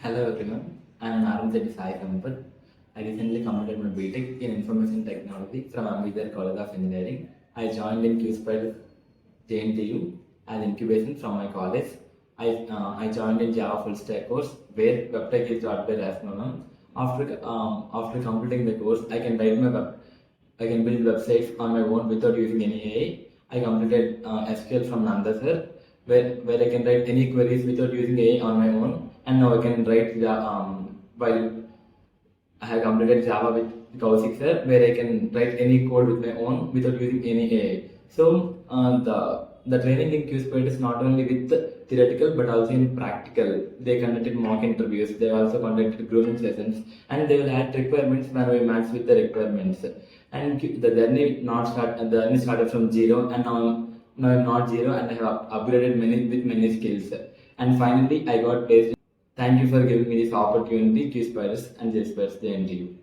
Hello everyone, I am Narendra Sai Kampath. I recently completed my B.Tech in Information Technology from Ambedkar College of Engineering. I joined in Jspiders JNTU as incubation from my college. I joined in Java full stack course where WebTech is taught by Rasmussen. After completing the course, I can build websites on my own without using any AI. I completed SQL from Nanda sir, where I can write any queries without using AI on my own, and now I can write the while I have completed Java with Kaushik sir, where I can write any code with my own without using any AI. So the training in QSPIT is not only with theoretical but also in practical. They conducted mock interviews. They also conducted grooming sessions, and they will add requirements when we match with the requirements. And the journey started from zero, and now I'm not zero, and I have upgraded many skills. And finally, I got placed. Thank you for giving me this opportunity, Jspiders and Jspiders, the NTU.